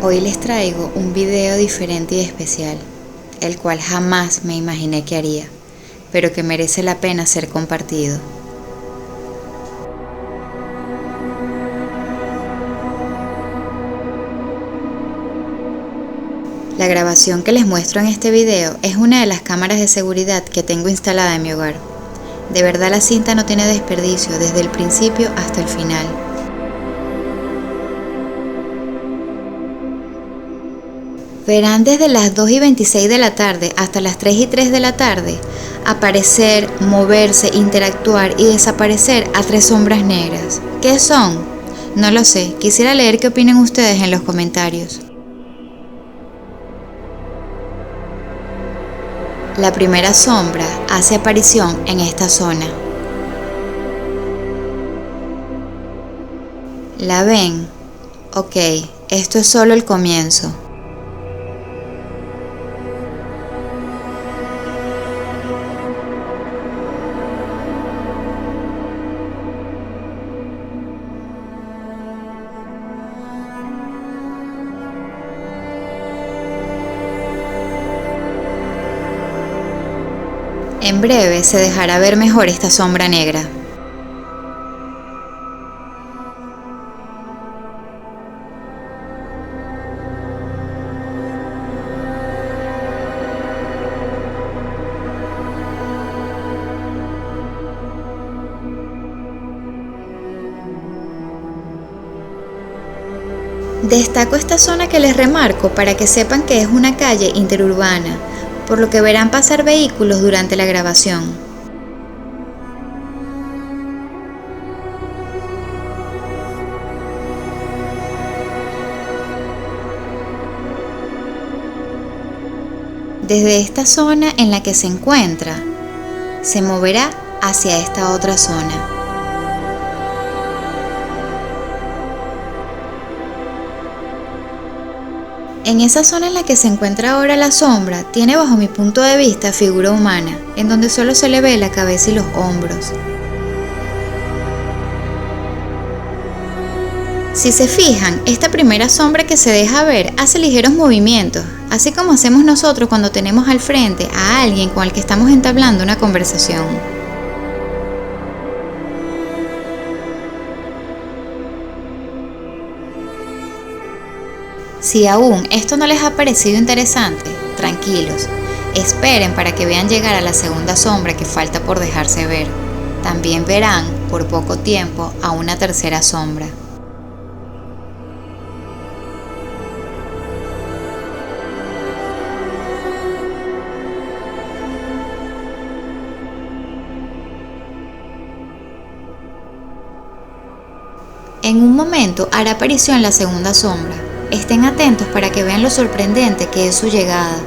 Hoy les traigo un video diferente y especial, el cual jamás me imaginé que haría, pero que merece la pena ser compartido. La grabación que les muestro en este video es una de las cámaras de seguridad que tengo instalada en mi hogar. De verdad la cinta no tiene desperdicio desde el principio hasta el final. Verán desde las 2:26 de la tarde hasta las 3:03 de la tarde aparecer, moverse, interactuar y desaparecer a 3 sombras negras. ¿Qué son? No lo sé, quisiera leer qué opinan ustedes en los comentarios. La primera sombra hace aparición en esta zona. ¿La ven? Ok, esto es solo el comienzo. En breve se dejará ver mejor esta sombra negra. Destaco esta zona que les remarco para que sepan que es una calle interurbana, por lo que verán pasar vehículos durante la grabación. Desde esta zona en la que se encuentra, se moverá hacia esta otra zona. En esa zona en la que se encuentra ahora la sombra, tiene bajo mi punto de vista figura humana, en donde solo se le ve la cabeza y los hombros. Si se fijan, esta primera sombra que se deja ver hace ligeros movimientos, así como hacemos nosotros cuando tenemos al frente a alguien con el que estamos entablando una conversación. Si aún esto no les ha parecido interesante, tranquilos, esperen para que vean llegar a la segunda sombra que falta por dejarse ver. También verán, por poco tiempo, a una tercera sombra. En un momento hará aparición la segunda sombra. Estén atentos para que vean lo sorprendente que es su llegada.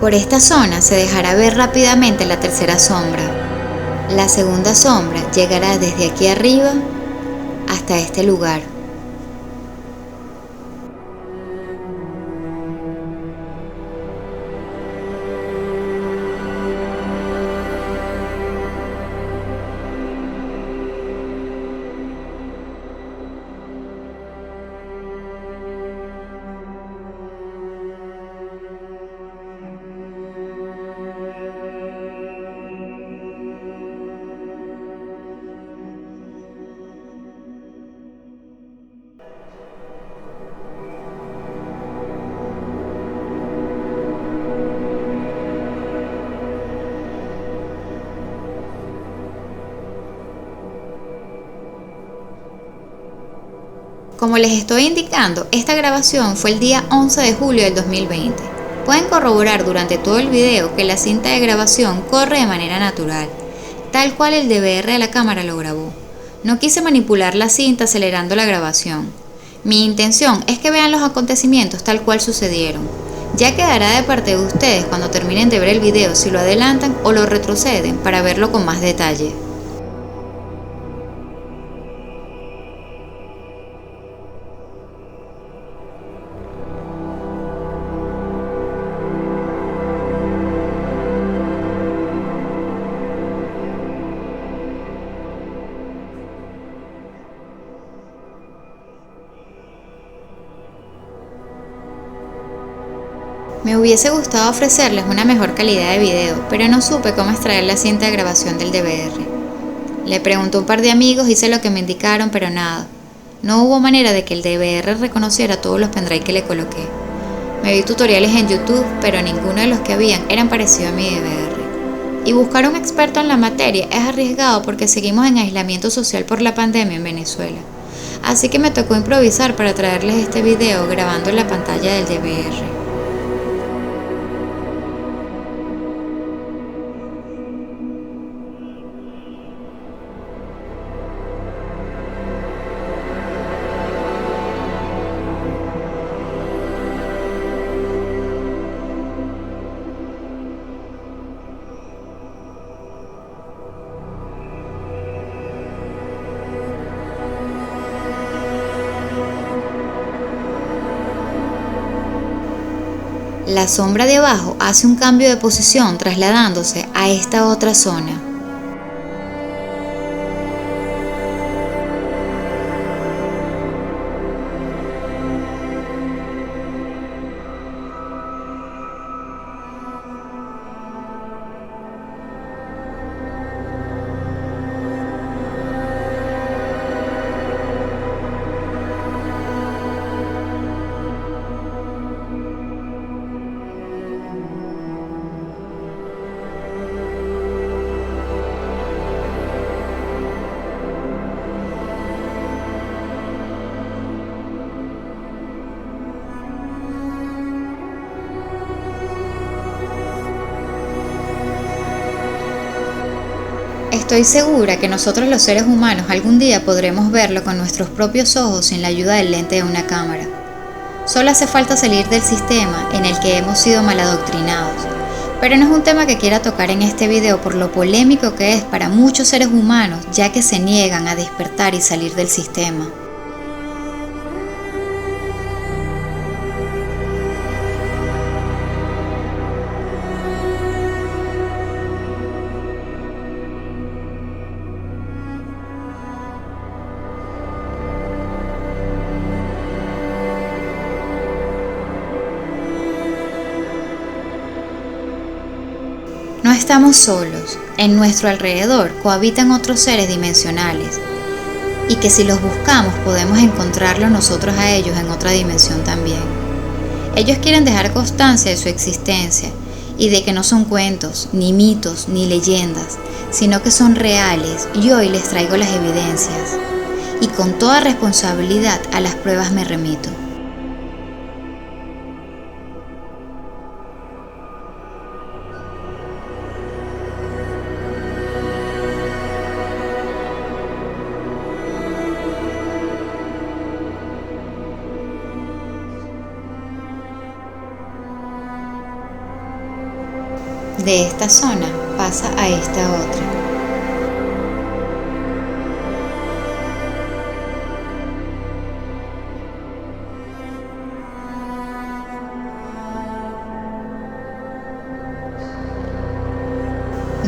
Por esta zona se dejará ver rápidamente la tercera sombra. La segunda sombra llegará desde aquí arriba hasta este lugar. Como les estoy indicando, esta grabación fue el día 11 de julio del 2020. Pueden corroborar durante todo el video que la cinta de grabación corre de manera natural, tal cual el DVR de la cámara lo grabó. No quise manipular la cinta acelerando la grabación. Mi intención es que vean los acontecimientos tal cual sucedieron, Ya quedará de parte de ustedes cuando terminen de ver el video si lo adelantan o lo retroceden para verlo con más detalle. Me hubiese gustado ofrecerles una mejor calidad de video, pero no supe cómo extraer la cinta de grabación del DVR. Le pregunté a un par de amigos, hice lo que me indicaron, pero nada. No hubo manera de que el DVR reconociera todos los pendrive que le coloqué. Me vi tutoriales en YouTube, pero ninguno de los que habían eran parecidos a mi DVR. Y buscar a un experto en la materia es arriesgado porque seguimos en aislamiento social por la pandemia en Venezuela. Así que me tocó improvisar para traerles este video grabando en la pantalla del DVR. La sombra de abajo hace un cambio de posición trasladándose a esta otra zona. Estoy segura que nosotros los seres humanos algún día podremos verlo con nuestros propios ojos sin la ayuda del lente de una cámara. Solo hace falta salir del sistema en el que hemos sido mal adoctrinados. Pero no es un tema que quiera tocar en este video por lo polémico que es para muchos seres humanos, ya que se niegan a despertar y salir del sistema. No estamos solos, en nuestro alrededor cohabitan otros seres dimensionales, y que si los buscamos podemos encontrarlos nosotros a ellos en otra dimensión también. Ellos quieren dejar constancia de su existencia, y de que no son cuentos, ni mitos, ni leyendas, sino que son reales, y hoy les traigo las evidencias, y con toda responsabilidad a las pruebas me remito. De esta zona pasa a esta otra.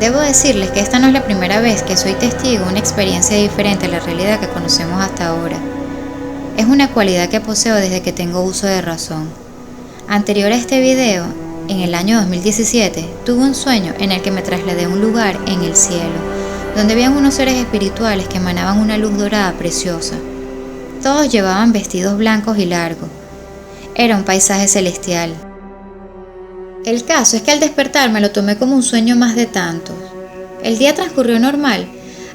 Debo decirles que esta no es la primera vez que soy testigo de una experiencia diferente a la realidad que conocemos hasta ahora. Es una cualidad que poseo desde que tengo uso de razón. Anterior a este video, en el año 2017, tuve un sueño en el que me trasladé a un lugar en el cielo, donde habían unos seres espirituales que emanaban una luz dorada preciosa. Todos llevaban vestidos blancos y largos. Era un paisaje celestial. El caso es que al despertar me lo tomé como un sueño más de tantos. El día transcurrió normal,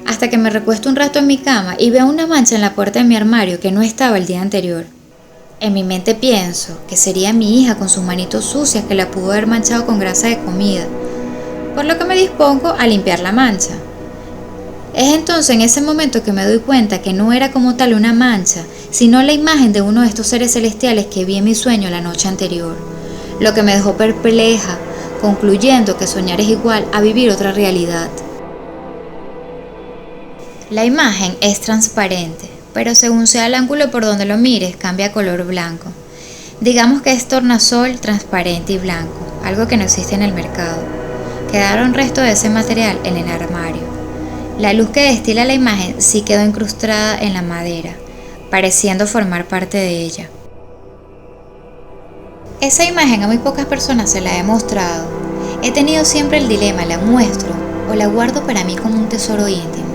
hasta que me recuesto un rato en mi cama y veo una mancha en la puerta de mi armario que no estaba el día anterior. En mi mente pienso que sería mi hija con sus manitos sucias que la pudo haber manchado con grasa de comida, por lo que me dispongo a limpiar la mancha. Es entonces en ese momento que me doy cuenta que no era como tal una mancha, sino la imagen de uno de estos seres celestiales que vi en mi sueño la noche anterior. lo que me dejó perpleja, concluyendo que soñar es igual a vivir otra realidad. La imagen es transparente, pero según sea el ángulo por donde lo mires, cambia a color blanco. Digamos que es tornasol transparente y blanco, algo que no existe en el mercado. Quedaron restos de ese material en el armario. La luz que destila la imagen sí quedó incrustada en la madera, pareciendo formar parte de ella. Esa imagen a muy pocas personas se la he mostrado. He tenido siempre el dilema, ¿la muestro o la guardo para mí como un tesoro íntimo?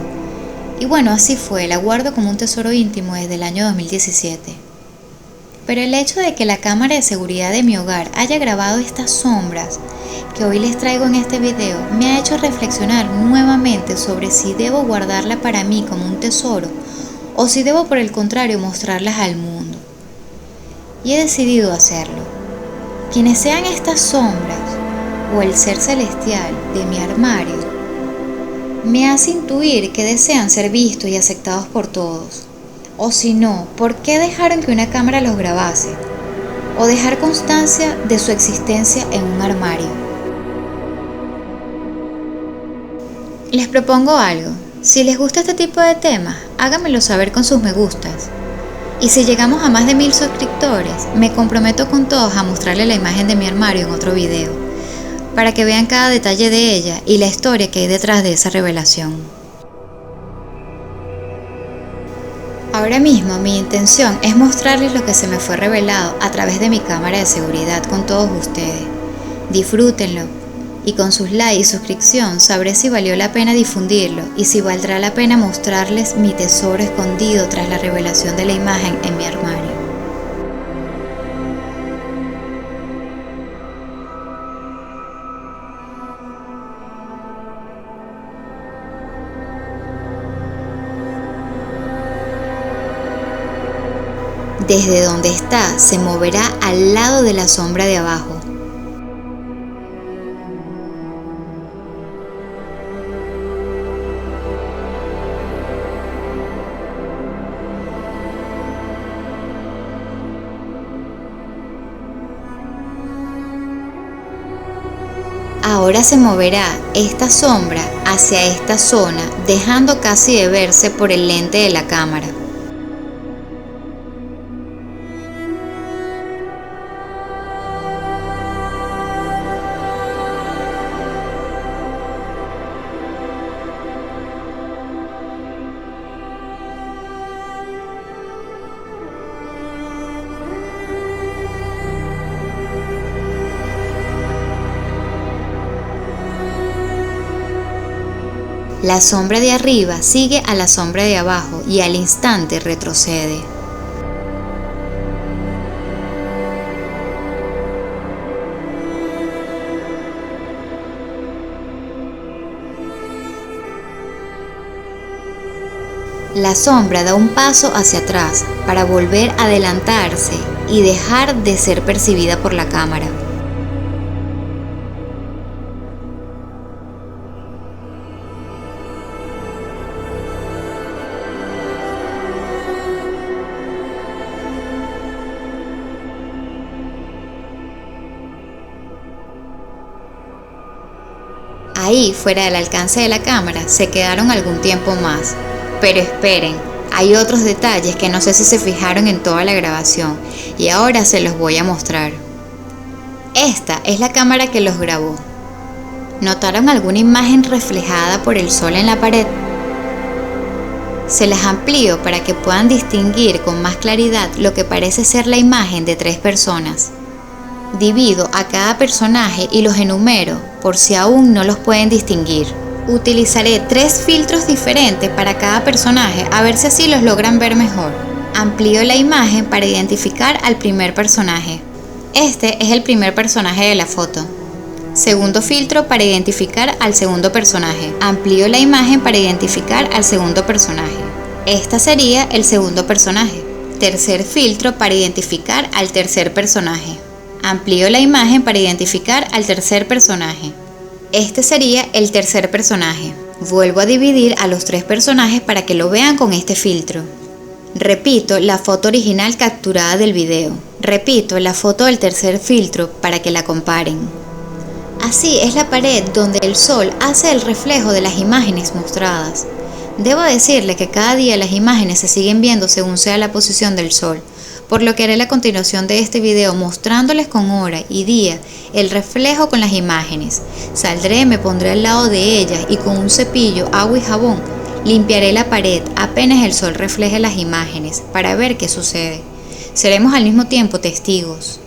Y bueno, así fue, la guardo como un tesoro íntimo desde el año 2017. Pero el hecho de que la cámara de seguridad de mi hogar haya grabado estas sombras que hoy les traigo en este video me ha hecho reflexionar nuevamente sobre si debo guardarla para mí como un tesoro o si debo por el contrario mostrarlas al mundo. Y he decidido hacerlo. Quienes sean estas sombras o el ser celestial de mi armario me hace intuir que desean ser vistos y aceptados por todos. O si no, ¿por qué dejaron que una cámara los grabase? O dejar constancia de su existencia en un armario. Les propongo algo. Si les gusta este tipo de temas, háganmelo saber con sus me gustas. Y si llegamos a más de 1000 suscriptores, me comprometo con todos a mostrarles la imagen de mi armario en otro video, para que vean cada detalle de ella y la historia que hay detrás de esa revelación. Ahora mismo mi intención es mostrarles lo que se me fue revelado a través de mi cámara de seguridad con todos ustedes. Disfrútenlo y con sus likes y suscripción sabré si valió la pena difundirlo y si valdrá la pena mostrarles mi tesoro escondido tras la revelación de la imagen en mi armario. Desde donde está, se moverá al lado de la sombra de abajo. Ahora se moverá esta sombra hacia esta zona, dejando casi de verse por el lente de la cámara. La sombra de arriba sigue a la sombra de abajo y al instante retrocede. La sombra da un paso hacia atrás para volver a adelantarse y dejar de ser percibida por la cámara. Ahí, fuera del alcance de la cámara, se quedaron algún tiempo más. Pero esperen, hay otros detalles que no sé si se fijaron en toda la grabación y ahora se los voy a mostrar. Esta es la cámara que los grabó. ¿Notaron alguna imagen reflejada por el sol en la pared? Se las amplío para que puedan distinguir con más claridad lo que parece ser la imagen de 3 personas. Divido a cada personaje y los enumero por si aún no los pueden distinguir. Utilizaré 3 filtros diferentes para cada personaje a ver si así los logran ver mejor. Amplío la imagen para identificar al primer personaje. Este es el primer personaje de la foto. Segundo filtro para identificar al segundo personaje. Amplío la imagen para identificar al segundo personaje. Esta sería el segundo personaje. Tercer filtro para identificar al tercer personaje. Amplío la imagen para identificar al tercer personaje. Este sería el tercer personaje. Vuelvo a dividir a los 3 personajes para que lo vean con este filtro. Repito la foto original capturada del video. Repito la foto del tercer filtro para que la comparen. Así es la pared donde el sol hace el reflejo de las imágenes mostradas. Debo decirle que cada día las imágenes se siguen viendo según sea la posición del sol, por lo que haré la continuación de este video mostrándoles con hora y día el reflejo con las imágenes. Saldré, me pondré al lado de ellas y con un cepillo, agua y jabón limpiaré la pared apenas el sol refleje las imágenes para ver qué sucede. Seremos al mismo tiempo testigos.